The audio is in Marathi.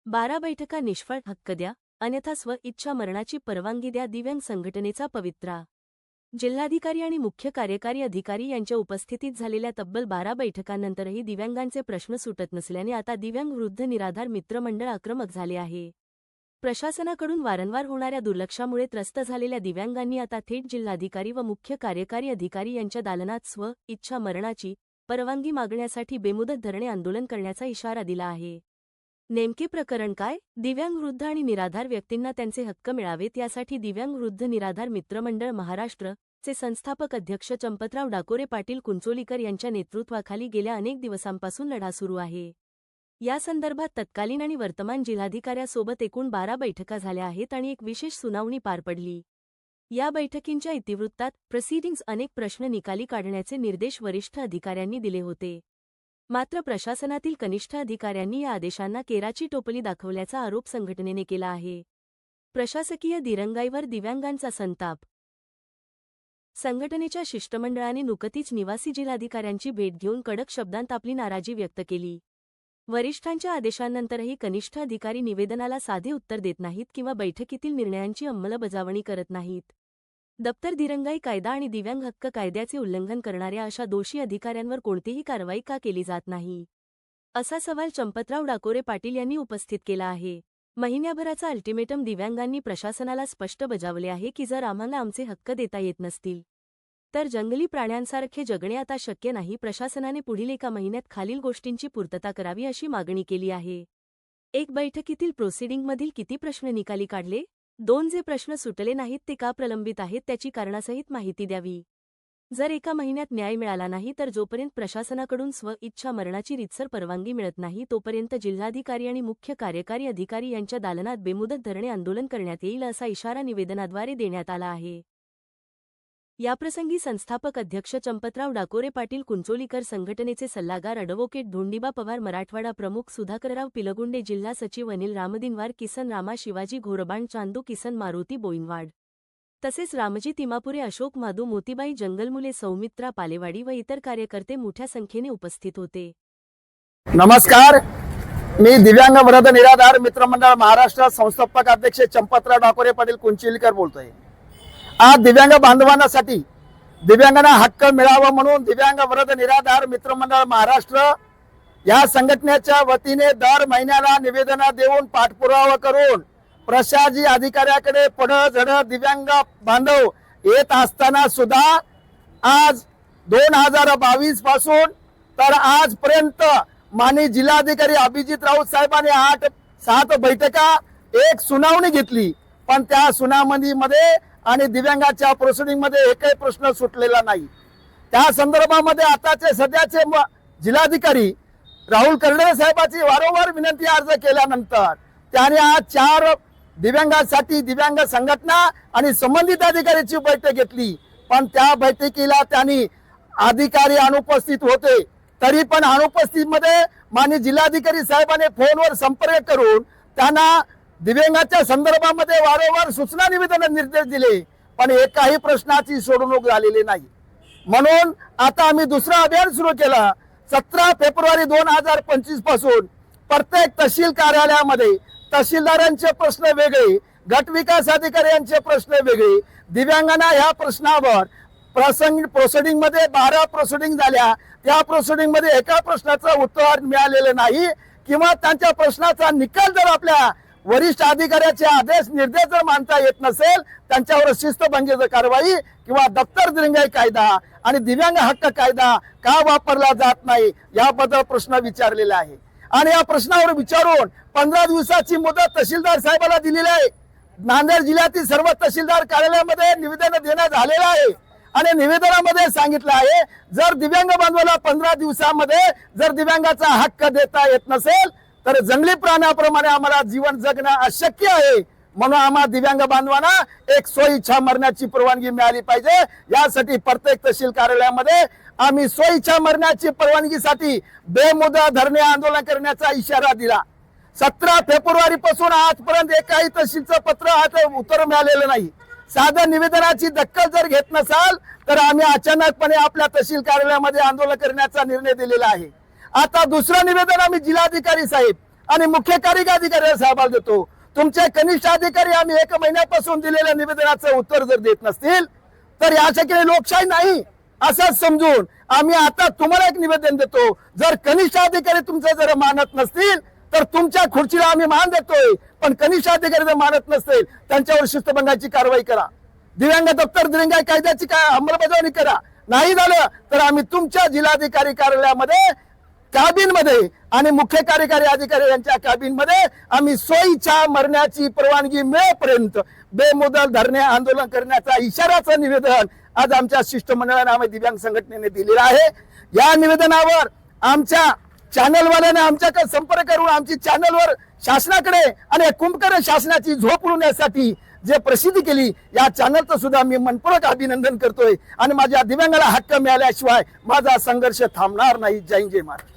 12 बैठका निष्फळ, हक्क द्या अन्यथा स्व इच्छा मरणाची परवानगी द्या. दिव्यांग संघटनेचा पवित्रा. जिल्हाधिकारी आणि मुख्य कार्यकारी अधिकारी यांच्या उपस्थितीत झालेल्या तब्बल 12 बैठकांनंतरही दिव्यांगांचे प्रश्न सुटत नसल्याने आता दिव्यांग वृद्ध निराधार मित्रमंडळ आक्रमक झाले आहे. प्रशासनाकडून वारंवार होणाऱ्या दुर्लक्षामुळे त्रस्त झालेल्या दिव्यांगांनी आता थेट जिल्हाधिकारी व मुख्य कार्यकारी अधिकारी यांच्या दालनात स्व इच्छा मरणाची परवानगी मागण्यासाठी बेमुदत धरणे आंदोलन करण्याचा इशारा दिला आहे. नेमके प्रकरण काय? दिव्यांग वृद्ध आणि निराधार व्यक्तींना त्यांचे हक्क मिळावेत यासाठी दिव्यांग वृद्ध निराधार मित्रमंडळ महाराष्ट्र चे संस्थापक अध्यक्ष चंपतराव डाकोरे पाटील कुंचोलीकर यांच्या नेतृत्वाखाली गेल्या अनेक दिवसांपासून लढा सुरू आहे. या संदर्भात तत्कालीन आणि वर्तमान जिल्हाधिकाऱ्यासोबत एकूण 12 बैठका झाल्या आहेत आणि एक विशेष सुनावणी पार पडली. या बैठकींच्या इतिवृत्तात प्रोसिडिंग्ज अनेक प्रश्न निकाली काढण्याचे निर्देश वरिष्ठ अधिकाऱ्यांनी दिले होते. मात्र प्रशासनातील कनिष्ठ अधिकाऱ्यांनी या आदेशांना केराची टोपली दाखवल्याचा आरोप संघटनेने केला आहे. प्रशासकीय दिरंगाईवर दिव्यांगांचा संताप. संघटनेच्या शिष्टमंडळाने नुकतीच निवासी जिल्हाधिकाऱ्यांची भेट घेऊन कडक शब्दांत आपली नाराजी व्यक्त केली. वरिष्ठांच्या आदेशांनंतरही कनिष्ठ अधिकारी निवेदनाला साधे उत्तर देत नाहीत किंवा बैठकीतील निर्णयांची अंमलबजावणी करत नाहीत. दप्तर दिरंगाई कायदा आणि दिव्यांग हक्क कायद्याचे उल्लंघन करणाऱ्या अशा दोषी अधिकाऱ्यांवर कोणतीही कारवाई का केली जात नाही, असा सवाल चंपतराव डाकोरे पाटील यांनी उपस्थित केला आहे. महिन्याभराचा अल्टिमेटम दिव्यांगांनी प्रशासनाला स्पष्ट बजावले आहे की जर आम्हाला आमचे हक्क देता येत नसतील तर जंगली प्राण्यांसारखे जगणे आता शक्य नाही. प्रशासनाने पुढील एका महिन्यात खालील गोष्टींची पूर्तता करावी अशी मागणी केली आहे. 1. बैठकीतील प्रोसिडिंगमधील किती प्रश्न निकाली काढले? 2. जे प्रश्न सुटले नाहीत ते का प्रलंबित आहेत त्याची कारणासहित माहिती द्यावी. जर एका महिन्यात न्याय मिळाला नाही तर जोपर्यंत प्रशासनाकडून स्व इच्छा मरणाची रीतसर परवानगी मिळत नाही तोपर्यंत जिल्हाधिकारी आणि मुख्य कार्यकारी अधिकारी यांच्या दालनात बेमुदत धरणे आंदोलन करण्यात येईल असा इशारा निवेदनाद्वारे देण्यात आला आहे. याप्रसंगी संस्थापक अध्यक्ष चंपतराव डाकोरे पाटील कुंचोलीकर, संघटनेचे सल्लागार अॅडव्होकेट धोंडीबा पवार, मराठवाडा प्रमुख सुधाकरराव पिलगुंडे, जिल्हा सचिव अनिल रामदिनवार, किसन रामा शिवाजी घोरबाण, चांदू किसन मारुती बोईनवाड, तसेच रामजी तिमापुरे, अशोक माधू, मोतीबाई जंगलमुले, सौमित्रा पालेवाडी व इतर कार्यकर्ते मोठ्या संख्येने उपस्थित होते. नमस्कार, मी दिव्यांग वृद्ध निराधार मित्रमंडळ महाराष्ट्र संस्थापक अध्यक्ष चंपतराव डाकोरे पाटील कुंचोलीकर बोलतोय. आज दिव्यांग बांधवांसाठी दिव्यांगांना हक्क मिळावा म्हणून दिव्यांग वृद्ध निराधार मित्रमंडळ महाराष्ट्र या संघटनेच्या वतीने दर महिन्याला निवेदन देऊन पाठपुरावा करून प्रशासकीय अधिकाऱ्याकडे पडझड दिव्यांग बांधव येत असताना सुद्धा आज 2022 पासून तर आजपर्यंत माननीय जिल्हाधिकारी अभिजित राऊत साहेबांनी 7 बैठका, एक सुनावणी घेतली, पण त्या सुनावणीमध्ये आणि दिव्यांगाच्या प्रोसिडिंग मध्ये एकही प्रश्न सुटलेला नाही. त्या संदर्भामध्ये आताचे सध्याचे जिल्हाधिकारी राहुल कर्डे साहेबांची वारंवार विनंती अर्ज केल्यानंतर त्यांनी आज 4 दिव्यांगांसाठी दिव्यांग संघटना आणि संबंधित अधिकाऱ्यांची बैठक घेतली, पण त्या बैठकीला त्यांनी अधिकारी अनुपस्थित होते. तरी पण अनुपस्थित मध्ये माननीय जिल्हाधिकारी साहेबांनी फोनवर संपर्क करून त्यांना दिव्यांगाच्या संदर्भामध्ये वारंवार सूचना निवेदन निर्देश दिले, पण एकाही प्रश्नाची सोडवणूक झालेली नाही. म्हणून आता आम्ही दुसरा अभियान सुरू केला. 17 फेब्रुवारी 2025 पासून प्रत्येक तहसील कार्यालयामध्ये तहसीलदारांचे प्रश्न वेगळे, गट विकास अधिकाऱ्यांचे प्रश्न वेगळे, दिव्यांगांना ह्या प्रश्नावर प्रोसिडिंग मध्ये 12 प्रोसिडिंग झाल्या, त्या प्रोसिडिंग मध्ये एका प्रश्नाचं उत्तर मिळालेलं नाही किंवा त्यांच्या प्रश्नाचा निकाल जर आपल्या वरिष्ठ अधिकाऱ्याचे आदेश निर्देश जर मानता येत नसेल त्यांच्यावर शिस्तभंगीची कारवाई किंवा दप्तर दिरंगाई कायदा आणि दिव्यांग हक्क कायदा का वापरला जात नाही याबद्दल प्रश्न विचारलेला आहे. आणि या प्रश्नावर विचारून 15 दिवसाची मुदत तहसीलदार साहेबांना दिलेली आहे. नांदेड जिल्ह्यातील सर्व तहसीलदार कार्यालयामध्ये निवेदन देण्यात आलेलं आहे आणि निवेदनामध्ये सांगितलं आहे जर दिव्यांग बांधवाला 15 दिवसामध्ये जर दिव्यांगाचा हक्क देता येत नसेल तर जंगली प्राण्याप्रमाणे आम्हाला जीवन जगणं अशक्य आहे. म्हणून आम्हाला दिव्यांग बांधवांना एक स्वइच्छा मरण्याची परवानगी मिळाली पाहिजे. यासाठी प्रत्येक तहसील कार्यालयामध्ये आम्ही स्वइच्छा मरण्याची परवानगीसाठी बेमुदत धरणे आंदोलन करण्याचा इशारा दिला. 17 फेब्रुवारी पासून आजपर्यंत एकाही तहसीलचं पत्र उत्तर मिळालेलं नाही. साध्या निवेदनाची दखल जर घेत नसाल तर आम्ही अचानकपणे आपल्या तहसील कार्यालयामध्ये आंदोलन करण्याचा निर्णय दिलेला आहे. आता दुसरं निवेदन आम्ही जिल्हाधिकारी साहेब आणि मुख्य कार्यकारी अधिकाऱ्याला अहवाल देतो. तुमचे कनिष्ठ अधिकारी आम्ही 1 महिन्यापासून दिलेल्या निवेदनाचं उत्तर जर देत नसतील तर याच्याकडे लोकशाही नाही असंच समजून आम्ही आता तुम्हाला एक निवेदन देतो. जर कनिष्ठ अधिकारी तुमचं जर मानत नसतील तर तुमच्या खुर्चीला आम्ही मान देतोय, पण कनिष्ठ अधिकारी जर मानत नसतील त्यांच्यावर शिस्तभंगाची कारवाई करा. दिव्यांग दप्तर दिव्यांग कायद्याची काय अंमलबजावणी करा. नाही झालं तर आम्ही तुमच्या जिल्हाधिकारी कार्यालयामध्ये कॅबिन मध्ये आणि मुख्य कार्यकारी अधिकारी यांच्या कॅबिन मध्ये आम्ही सोयीच्या मरण्याची परवानगी मिळेपर्यंत बेमुदत धरणे आंदोलन करण्याचा इशाराचं निवेदन आज आमच्या शिष्टमंडळाने आम्ही दिव्यांग संघटनेने दिलेलं आहे. या निवेदनावर आमच्या चॅनलवाल्याने आमच्याकडे संपर्क करून आमची चॅनलवर शासनाकडे आणि कुंभकर्ण शासनाची झोप उडवण्यासाठी जे प्रसिद्धी केली या चॅनलचं सुद्धा मी मनपूर्वक अभिनंदन करतोय आणि माझ्या दिव्यांगाला हक्क मिळाल्याशिवाय माझा संघर्ष थांबणार नाही. जय हिंद, जय महाराष्ट्र.